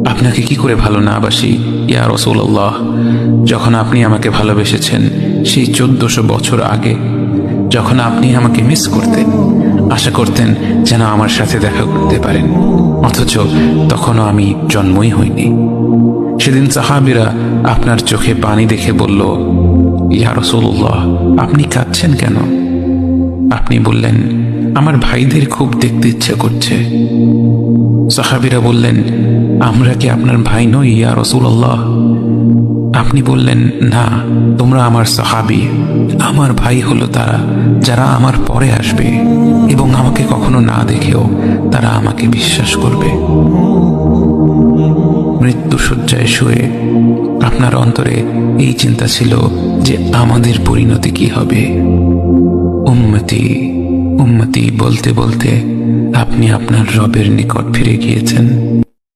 আপনাকে কি করে ভালো না বাসি ইয়া রাসূলুল্লাহ। যখন আপনি আমাকে ভালোবেসেছেন সেই 1400 বছর আগে, যখন আপনি আমাকে মিস করতেন, আশা করতেন যেন আমার সাথে দেখা করতে পারেন, অথচ তখনও আমি জন্মই হইনি। সেদিন সাহাবীরা আপনার চোখে পানি দেখে বলল, ইয়া রাসূলুল্লাহ, আপনি কাঁদছেন কেন? আপনি বললেন, আমার ভাইদের খুব দেখতে ইচ্ছে করছে। সাহাবীরা বললেন, আমরা কি আপনার ভাই নই ইয়া রাসূলুল্লাহ? আপনি বললেন, না, তোমরা আমার সাহাবী। আমার ভাই হলো তারা যারা আমার পরে আসবে এবং আমাকে কখনো না দেখেও তারা আমাকে বিশ্বাস করবে। মৃত্যু শয্যায় শুয়ে আপনার অন্তরে এই চিন্তা ছিল যে আমাদের পরিণতি কি হবে। উম্মতি উম্মতি বলতে বলতে আপনি আপনার রবের নিকট ফিরে গিয়েছেন।